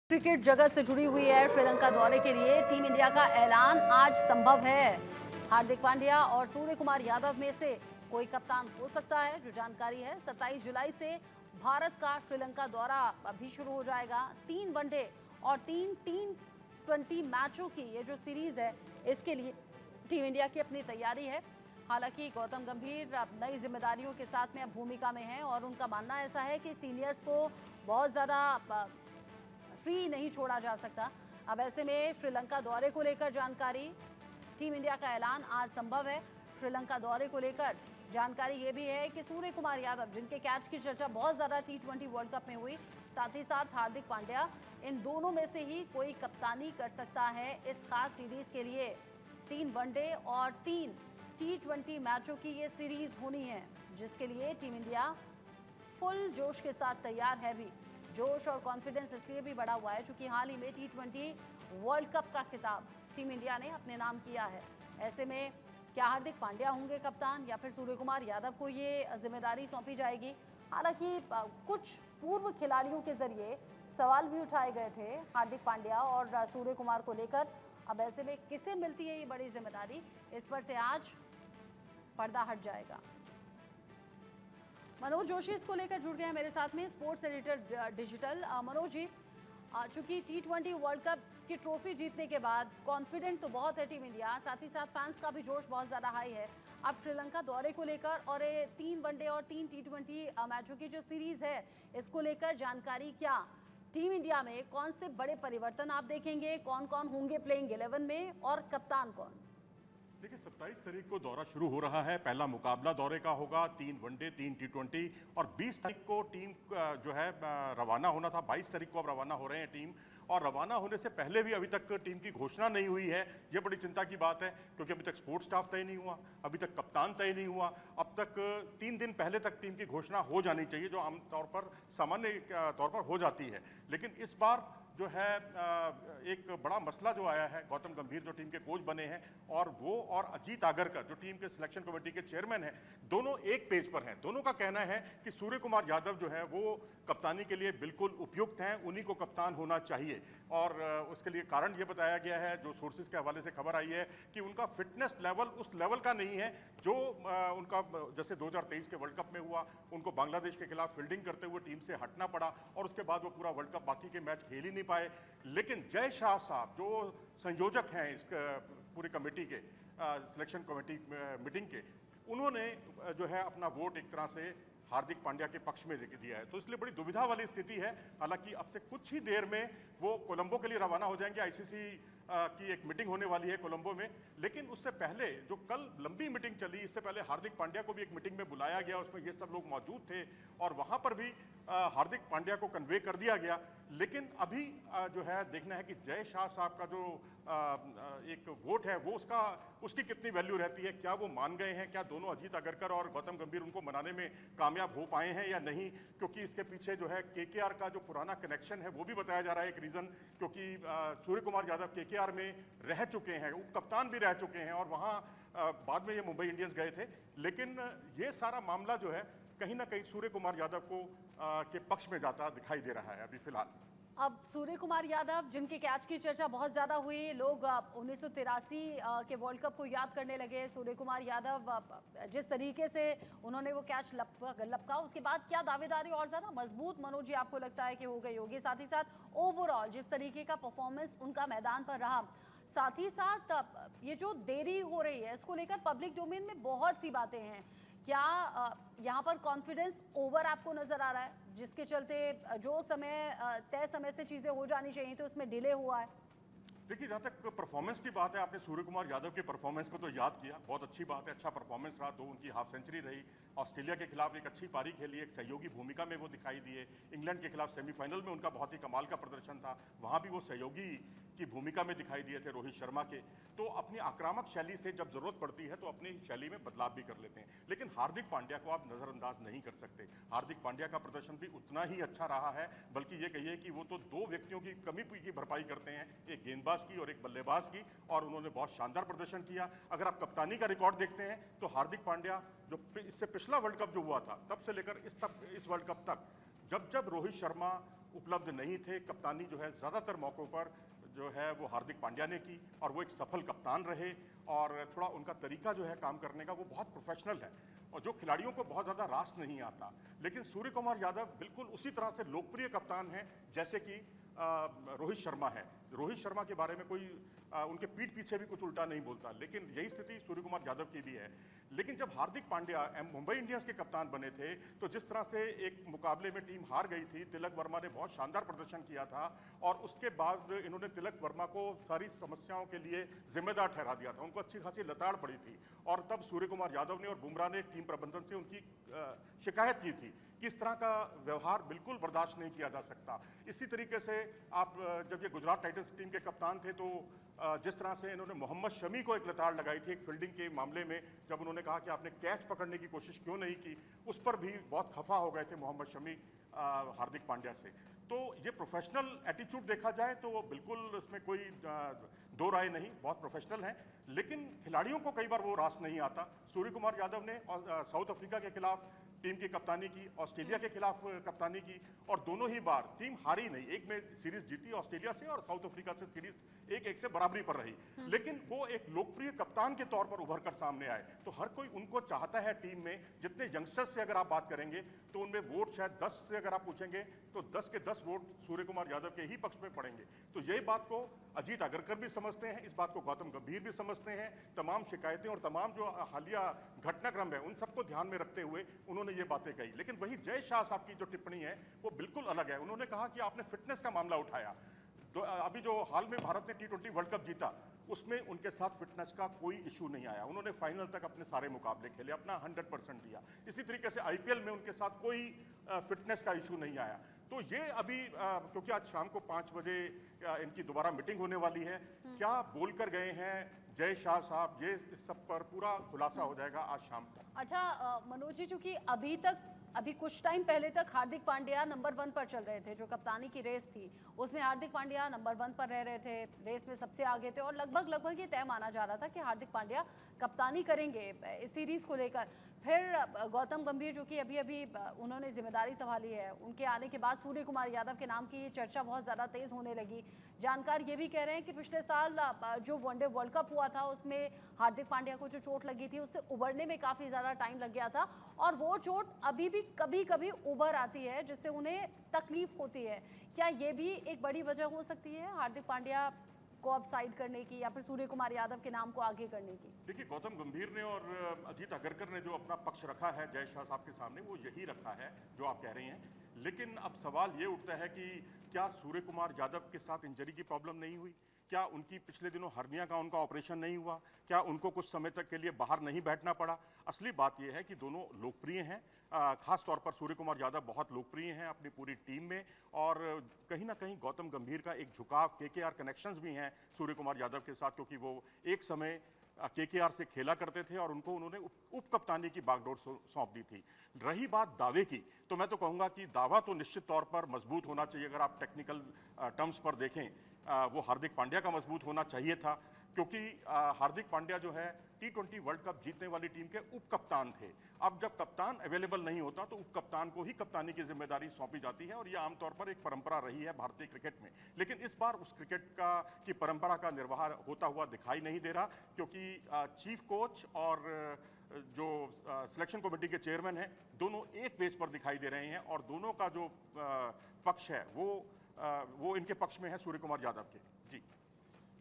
Cricket जगत से जुड़ी हुई है। श्रीलंका दौरे के लिए टीम इंडिया का ऐलान आज संभव है। हार्दिक पांड्या और सूर्य कुमार यादव में से कोई कप्तान हो सकता है। जो जानकारी है 27 जुलाई से भारत का श्रीलंका दौरा अभी शुरू हो जाएगा। 3 वनडे और 3 T20 मैचों की ये जो सीरीज है इसके लिए टीम इंडिया की अपनी तैयारी है। हालांकि गौतम गंभीर अब नई जिम्मेदारियों के साथ में अब भूमिका में हैं और उनका मानना ऐसा है कि सीनियर्स को बहुत ज़्यादा फ्री नहीं छोड़ा जा सकता। अब ऐसे में श्रीलंका दौरे को लेकर जानकारी, टीम इंडिया का ऐलान आज संभव है। श्रीलंका दौरे को लेकर जानकारी ये भी है कि सूर्य कुमार यादव, जिनके कैच की चर्चा बहुत ज़्यादा T20 वर्ल्ड कप में हुई, साथ ही साथ हार्दिक पांड्या, इन दोनों में से ही कोई कप्तानी कर सकता है इस खास सीरीज के लिए। 3 वनडे और 3 T20 मैचों की ये सीरीज होनी है, जिसके लिए टीम इंडिया फुल जोश के साथ तैयार है भी। जोश और कॉन्फिडेंस इसलिए भी बढ़ा हुआ है क्योंकि हाल ही में T20 वर्ल्ड कप का खिताब टीम इंडिया ने अपने नाम किया है। ऐसे में क्या हार्दिक पांड्या होंगे कप्तान या फिर सूर्य कुमार यादव को ये जिम्मेदारी सौंपी जाएगी? हालांकि कुछ पूर्व खिलाड़ियों के जरिए सवाल भी उठाए गए थे हार्दिक पांड्या और सूर्य कुमार को लेकर। अब ऐसे में किसे मिलती है ये बड़ी जिम्मेदारी, इस पर से आज पर्दा हट जाएगा। मनोज जोशी इसको लेकर जुड़ गए हैं मेरे साथ में, sports editor digital. Manoj ji, चूंकि T20 वर्ल्ड कप की ट्रॉफी जीतने के बाद कॉन्फिडेंट तो बहुत है टीम इंडिया, साथ ही साथ फैंस का भी जोश बहुत ज़्यादा हाई है। अब श्रीलंका दौरे को लेकर और 3 वनडे और 3 T20 मैचों की जो सीरीज़ है इसको लेकर जानकारी क्या? टीम इंडिया में कौन से बड़े परिवर्तन आप देखेंगे? कौन कौन होंगे प्लेइंग 11 में और कप्तान कौन? देखिए 27 तारीख को दौरा शुरू हो रहा है। पहला मुकाबला दौरे का होगा, 3 वनडे 3 T20 और 20 तारीख को टीम जो है रवाना होना था। 22 तारीख को अब रवाना हो रहे हैं टीम, और रवाना होने से पहले भी अभी तक टीम की घोषणा नहीं हुई है। ये बड़ी चिंता की बात है क्योंकि अभी तक स्पोर्ट्स स्टाफ तय नहीं हुआ, अभी तक कप्तान तय नहीं हुआ। अब तक 3 दिन पहले तक टीम की घोषणा हो जानी चाहिए, जो आमतौर पर सामान्य तौर पर हो जाती है। लेकिन इस बार जो है एक बड़ा मसला जो आया है, गौतम गंभीर जो टीम के कोच बने हैं और वो और अजीत आगरकर जो टीम के सिलेक्शन कमेटी के चेयरमैन हैं, दोनों एक पेज पर हैं। दोनों का कहना है कि सूर्य कुमार यादव जो है वो कप्तानी के लिए बिल्कुल उपयुक्त हैं, उन्हीं को कप्तान होना चाहिए। और उसके लिए कारण ये बताया गया है, जो सोर्सेज के हवाले से खबर आई है, कि उनका फिटनेस लेवल उस लेवल का नहीं है जो उनका जैसे 2023 के वर्ल्ड कप में हुआ। उनको बांग्लादेश के खिलाफ फील्डिंग करते हुए टीम से हटना पड़ा और उसके बाद वो पूरा वर्ल्ड कप बाकी के मैच खेल ही नहीं पाए। लेकिन जय शाह साहब जो संयोजक हैं इस पूरी कमेटी के, सिलेक्शन कमेटी मीटिंग के, उन्होंने जो है अपना वोट एक तरह से हार्दिक पांड्या के पक्ष में दिया है। तो इसलिए बड़ी दुविधा वाली स्थिति है। हालांकि अब से कुछ ही देर में वो कोलंबो के लिए रवाना हो जाएंगे। आईसीसी की एक मीटिंग होने वाली है कोलंबो में, लेकिन उससे पहले जो कल लंबी मीटिंग चली, इससे पहले हार्दिक पांड्या को भी एक मीटिंग में बुलाया गया, उसमें ये सब लोग मौजूद थे और वहां पर भी हार्दिक पांड्या को कन्वे कर दिया गया। लेकिन अभी जो है देखना है कि जय शाह साहब का जो एक वोट है वो उसकी कितनी वैल्यू रहती है। क्या वो मान गए हैं? क्या दोनों अजीत अगरकर और गौतम गंभीर उनको मनाने में कामयाब हो पाए हैं या नहीं? क्योंकि इसके पीछे जो है KKR का जो पुराना कनेक्शन है वो भी बताया जा रहा है एक रीजन, क्योंकि सूर्य कुमार यादव KKR में रह चुके हैं, उप कप्तान भी रह चुके हैं और वहां बाद में ये मुंबई इंडियंस गए थे। लेकिन ये सारा मामला जो है कहीं ना कहीं सूर्य कुमार यादव को के पक्ष में जाता दिखाई दे रहा है अभी फिलहाल। अब सूर्य कुमार यादव, जिनके कैच की चर्चा बहुत ज़्यादा हुई, लोग 1983 के वर्ल्ड कप को याद करने लगे। सूर्य कुमार यादव जिस तरीके से उन्होंने वो कैच लपका, उसके बाद क्या दावेदारी और ज़्यादा मजबूत मनोज जी आपको लगता है कि हो गई होगी? साथ ही साथ ओवरऑल जिस तरीके का परफॉर्मेंस उनका मैदान पर रहा, साथ ही साथ ये जो देरी हो रही है इसको लेकर पब्लिक डोमेन में बहुत सी बातें हैं। क्या यहाँ पर कॉन्फिडेंस ओवर आपको नजर आ रहा है, जिसके चलते जो समय तय समय से चीजें हो जानी चाहिए तो उसमें डिले हुआ है? देखिए, जहाँ तक परफॉर्मेंस की बात है, आपने सूर्य कुमार यादव के परफॉर्मेंस को तो याद किया, बहुत अच्छी बात है, अच्छा परफॉर्मेंस रहा। 2 उनकी हाफ सेंचुरी रही, ऑस्ट्रेलिया के खिलाफ एक अच्छी पारी खेली, एक सहयोगी भूमिका में वो दिखाई दिए। इंग्लैंड के खिलाफ सेमीफाइनल में उनका बहुत ही कमाल का प्रदर्शन था, वहाँ भी वो सहयोगी की भूमिका में दिखाई दिए थे रोहित शर्मा के। तो अपनी आक्रामक शैली से जब जरूरत पड़ती है तो अपनी शैली में बदलाव भी कर लेते हैं। लेकिन हार्दिक पांड्या को आप नजरअंदाज नहीं कर सकते। हार्दिक पांड्या का प्रदर्शन भी उतना ही अच्छा रहा है, बल्कि ये कहिए कि वो तो 2 व्यक्तियों की कमी की भरपाई करते हैं, एक गेंदबाज की और एक बल्लेबाज की, और उन्होंने बहुत शानदार प्रदर्शन किया। अगर आप कप्तानी का रिकॉर्ड देखते हैं तो हार्दिक पांड्या जो इससे पिछला वर्ल्ड कप जो हुआ था तब से लेकर इस वर्ल्ड कप तक जब जब रोहित शर्मा उपलब्ध नहीं थे, कप्तानी जो है ज़्यादातर मौक़ों पर जो है वो हार्दिक पांड्या ने की और वो एक सफल कप्तान रहे और थोड़ा उनका तरीका जो है काम करने का वो बहुत प्रोफेशनल है और जो खिलाड़ियों को बहुत ज़्यादा रास नहीं आता। लेकिन सूर्य कुमार यादव बिल्कुल उसी तरह से लोकप्रिय कप्तान है जैसे कि रोहित शर्मा है। रोहित शर्मा के बारे में कोई उनके पीठ पीछे भी कुछ उल्टा नहीं बोलता, लेकिन यही स्थिति सूर्य कुमार यादव की भी है। लेकिन जब हार्दिक पांड्या मुंबई इंडियंस के कप्तान बने थे तो जिस तरह से एक मुकाबले में टीम हार गई थी, तिलक वर्मा ने बहुत शानदार प्रदर्शन किया था और उसके बाद इन्होंने तिलक वर्मा को सारी समस्याओं के लिए जिम्मेदार ठहरा दिया था। उनको अच्छी खासी लताड़ पड़ी थी और तब सूर्य कुमार यादव ने और बुमराह ने टीम प्रबंधन से उनकी शिकायत की थी कि इस तरह का व्यवहार बिल्कुल बर्दाश्त नहीं किया जा सकता। इसी तरीके से आप जब ये गुजरात टाइटंस टीम के कप्तान थे तो जिस तरह से इन्होंने मोहम्मद शमी को एक लताड़ लगाई थी एक फील्डिंग के मामले में, जब उन्होंने कहा कि आपने कैच पकड़ने की कोशिश क्यों नहीं की, उस पर भी बहुत खफा हो गए थे मोहम्मद शमी हार्दिक पांड्या से। तो ये प्रोफेशनल एटीट्यूड देखा जाए तो वो बिल्कुल इसमें कोई दो राय नहीं, बहुत प्रोफेशनल हैं। लेकिन खिलाड़ियों को कई बार वो रास नहीं आता। सूर्य कुमार यादव ने साउथ अफ्रीका के खिलाफ टीम की कप्तानी की, ऑस्ट्रेलिया के खिलाफ कप्तानी की और दोनों ही बार टीम हारी नहीं। एक में सीरीज जीती ऑस्ट्रेलिया से और साउथ अफ्रीका से सीरीज 1-1 से बराबरी पर रही। लेकिन वो एक लोकप्रिय कप्तान के तौर पर उभर कर सामने आए। तो हर कोई उनको चाहता है टीम में। जितने यंगस्टर्स से अगर आप बात करेंगे तो उनमें वोट शायद 10 से अगर आप पूछेंगे तो 10 के 10 वोट सूर्य कुमार यादव के ही पक्ष में पड़ेंगे। तो यही बात को अजीत अगरकर भी समझते हैं, इस बात को गौतम गंभीर भी समझते हैं। तमाम शिकायतें और तमाम जो हालिया घटनाक्रम है उन सबको ध्यान में रखते हुए उन्होंने ये बातें कही। लेकिन वही जय शाह साहब की जो टिप्पणी है वो बिल्कुल अलग है। उन्होंने कहा कि आपने फिटनेस का मामला उठाया। तो अभी जो हाल में भारत ने T20 वर्ल्ड कप जीता उसमें उनके साथ फिटनेस का कोई इशू नहीं आया। उन्होंने फाइनल तक अपने सारे मुकाबले खेले, अपना 100% दिया। इसी तरीके से IPL में उनके साथ कोई फिटनेस का इशू नहीं आया। तो ये अभी क्योंकि आज शाम को 5 बजे इनकी दोबारा मीटिंग होने वाली है, क्या बोलकर गए हैं जय शाह साहब, ये इस सब पर पूरा खुलासा हो जाएगा आज शाम तक। अच्छा मनोज जी, चूंकि अभी कुछ टाइम पहले तक हार्दिक पांड्या नंबर 1 पर चल रहे थे, जो कप्तानी की रेस थी उसमें हार्दिक पांड्या नंबर 1 पर रह रहे थे, रेस में सबसे आगे थे और लगभग ये तय माना जा रहा था कि हार्दिक पांड्या कप्तानी करेंगे इस सीरीज को लेकर। फिर गौतम गंभीर जो कि अभी उन्होंने जिम्मेदारी संभाली है, उनके आने के बाद सूर्य कुमार यादव के नाम की चर्चा बहुत ज़्यादा तेज़ होने लगी। जानकार ये भी कह रहे हैं कि पिछले साल जो वनडे वर्ल्ड कप हुआ था उसमें हार्दिक पांड्या को जो चोट लगी थी उससे उबरने में काफ़ी ज़्यादा टाइम लग गया था और वो चोट अभी भी कभी कभी उभर आती है जिससे उन्हें तकलीफ होती है। क्या ये भी एक बड़ी वजह हो सकती है हार्दिक पांड्या को अब साइड करने की या फिर सूर्य कुमार यादव के नाम को आगे करने की? देखिए, गौतम गंभीर ने और अजीत अगरकर ने जो अपना पक्ष रखा है जय शाह साहब के सामने वो यही रखा है जो आप कह रही हैं। लेकिन अब सवाल ये उठता है कि क्या सूर्य कुमार यादव के साथ इंजरी की प्रॉब्लम नहीं हुई? क्या उनकी पिछले दिनों हर्निया का उनका ऑपरेशन नहीं हुआ? क्या उनको कुछ समय तक के लिए बाहर नहीं बैठना पड़ा? असली बात यह है कि दोनों लोकप्रिय हैं, खास तौर पर सूर्य कुमार यादव बहुत लोकप्रिय हैं अपनी पूरी टीम में और कहीं ना कहीं गौतम गंभीर का एक झुकाव KKR कनेक्शंस भी हैं सूर्य कुमार यादव के साथ, क्योंकि वो एक समय KKR से खेला करते थे और उनको उन्होंने उप कप्तानी की बागडोर सौंप दी थी। रही बात दावे की, तो मैं तो कहूँगा कि दावा तो निश्चित तौर पर मजबूत होना चाहिए। अगर आप टेक्निकल टर्म्स पर देखें वो हार्दिक पांड्या का मजबूत होना चाहिए था, क्योंकि हार्दिक पांड्या जो है T20 वर्ल्ड कप जीतने वाली टीम के उप कप्तान थे। अब जब कप्तान अवेलेबल नहीं होता तो उप कप्तान को ही कप्तानी की जिम्मेदारी सौंपी जाती है और ये आमतौर पर एक परंपरा रही है भारतीय क्रिकेट में। लेकिन इस बार उस क्रिकेट की परंपरा का निर्वाह होता हुआ दिखाई नहीं दे रहा, क्योंकि चीफ कोच और जो सिलेक्शन कमेटी के चेयरमैन हैं दोनों एक पेज पर दिखाई दे रहे हैं और दोनों का जो पक्ष है वो इनके पक्ष में है सूर्य कुमार यादव के। जी,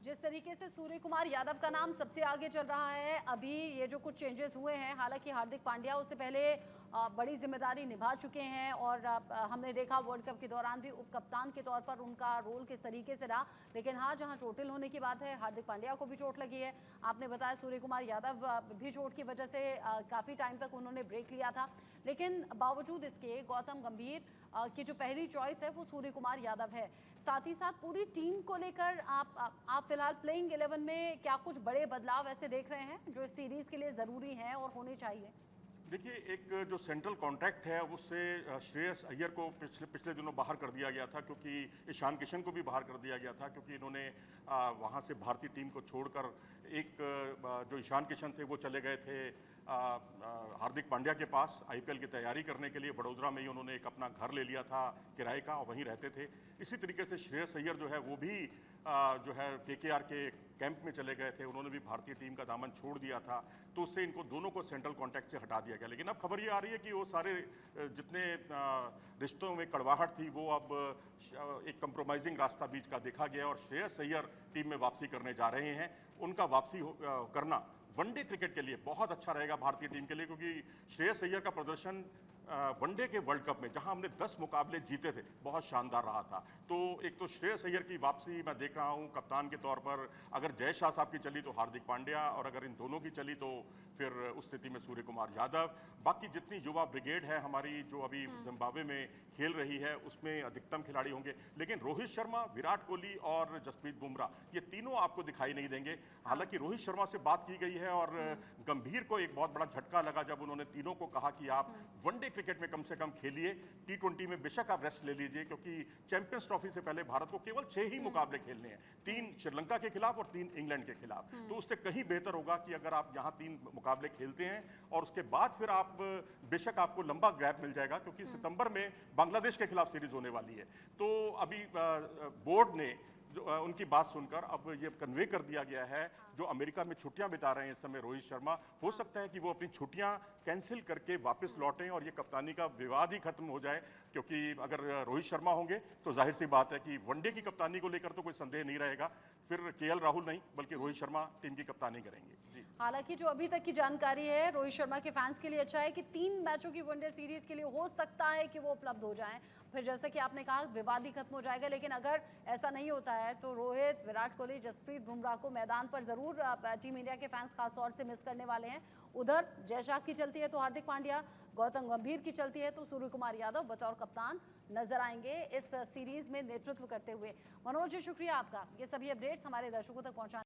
जिस तरीके से सूर्य कुमार यादव का नाम सबसे आगे चल रहा है, अभी ये जो कुछ चेंजेस हुए हैं, हालांकि हार्दिक पांड्या उससे पहले बड़ी जिम्मेदारी निभा चुके हैं और हमने देखा वर्ल्ड कप के दौरान भी उप कप्तान के तौर पर उनका रोल किस तरीके से रहा। लेकिन हाँ, जहां चोटिल होने की बात है, हार्दिक पांड्या को भी चोट लगी है। आपने बताया सूर्य कुमार यादव भी चोट की वजह से काफ़ी टाइम तक उन्होंने ब्रेक लिया था। लेकिन बावजूद इसके गौतम गंभीर की जो पहली चॉइस है वो सूर्य कुमार यादव है। साथ ही साथ पूरी टीम को लेकर आप फिलहाल प्लेइंग 11 में क्या कुछ बड़े बदलाव ऐसे देख रहे हैं जो इस सीरीज के लिए ज़रूरी हैं और होने चाहिए? देखिए, एक जो सेंट्रल कॉन्ट्रैक्ट है उससे श्रेयस अय्यर को पिछले दिनों बाहर कर दिया गया था, क्योंकि ईशान किशन को भी बाहर कर दिया गया था, क्योंकि इन्होंने वहाँ से भारतीय टीम को छोड़कर एक जो ईशान किशन थे वो चले गए थे हार्दिक पांड्या के पास आईपीएल की तैयारी करने के लिए बड़ौदा में ही उन्होंने एक अपना घर ले लिया था किराए का और वहीं रहते थे। इसी तरीके से श्रेयस अय्यर जो है वो भी जो है केकेआर के कैंप में चले गए थे, उन्होंने भी भारतीय टीम का दामन छोड़ दिया था, तो उससे इनको दोनों को सेंट्रल कॉन्टैक्ट से हटा दिया गया। लेकिन अब खबर ये आ रही है कि वो सारे जितने रिश्तों में कड़वाहट थी वो अब एक कंप्रोमाइजिंग रास्ता बीच का देखा गया और श्रेयस अय्यर टीम में वापसी करने जा रहे हैं। उनका वापसी करना वनडे क्रिकेट के लिए बहुत अच्छा रहेगा भारतीय टीम के लिए, क्योंकि श्रेयस अय्यर का प्रदर्शन वनडे के वर्ल्ड कप में जहां हमने 10 मुकाबले जीते थे बहुत शानदार रहा था। तो एक तो श्रेयस अय्यर की वापसी मैं देख रहा हूं कप्तान के तौर पर। अगर जय शाह साहब की चली तो हार्दिक पांड्या, और अगर इन दोनों की चली तो फिर उस स्थिति में सूर्य कुमार यादव। बाकी जितनी युवा ब्रिगेड है हमारी जो अभी जिम्बाब्वे में खेल रही है उसमें अधिकतम खिलाड़ी होंगे, लेकिन रोहित शर्मा, विराट कोहली और जसप्रीत बुमराह ये तीनों आपको दिखाई नहीं देंगे। हालांकि रोहित शर्मा से बात की गई है और गंभीर को एक बहुत बड़ा झटका लगा जब उन्होंने तीनों को कहा कि आप वनडे क्रिकेट में कम से कम खेलिए, टी20 में बेशक आप रेस्ट ले लीजिए, क्योंकि चैंपियंस ट्रॉफी से पहले भारत को केवल 6 ही मुकाबले खेलने हैं, 3 श्रीलंका के खिलाफ और 3 इंग्लैंड के खिलाफ। तो उससे कहीं बेहतर होगा कि अगर आप यहाँ 3 मुकाबले खेलते हैं और उसके बाद फिर आप बेशक आपको लंबा गैप मिल जाएगा, क्योंकि सितंबर में बांग्लादेश के खिलाफ सीरीज होने वाली है। तो अभी बोर्ड ने उनकी बात सुनकर अब ये कन्वे कर दिया गया है, जो अमेरिका में छुट्टियां बिता रहे हैं इस समय रोहित शर्मा, हो सकता है कि वो अपनी छुट्टियां कैंसिल करके वापस लौटें और ये कप्तानी का विवाद ही खत्म हो जाए। क्योंकि अगर रोहित शर्मा होंगे तो जाहिर सी बात है कि वनडे की कप्तानी को लेकर तो कोई संदेह नहीं रहेगा, फिर केएल राहुल नहीं बल्कि रोहित शर्मा टीम की कप्तानी करेंगे। जी। हालांकि जो अभी तक की जानकारी है रोहित शर्मा के फैंस के लिए अच्छा है कि 3 मैचों की वनडे सीरीज के लिए हो सकता है कि वो उपलब्ध हो जाएं। फिर जैसे कि आपने कहा विवाद ही खत्म हो जाएगा, लेकिन अगर ऐसा नहीं होता है तो रोहित, विराट कोहली, जसप्रीत बुमराह को मैदान पर जरूर टीम इंडिया के फैंस खासतौर से मिस करने वाले हैं। उधर जय शाह की चलती है तो हार्दिक पांड्या, गौतम गंभीर की चलती है तो सूर्य कुमार यादव बतौर कप्तान नजर आएंगे इस सीरीज में नेतृत्व करते हुए। मनोज जी शुक्रिया आपका, ये सभी अपडेट्स हमारे दर्शकों तक पहुंचाने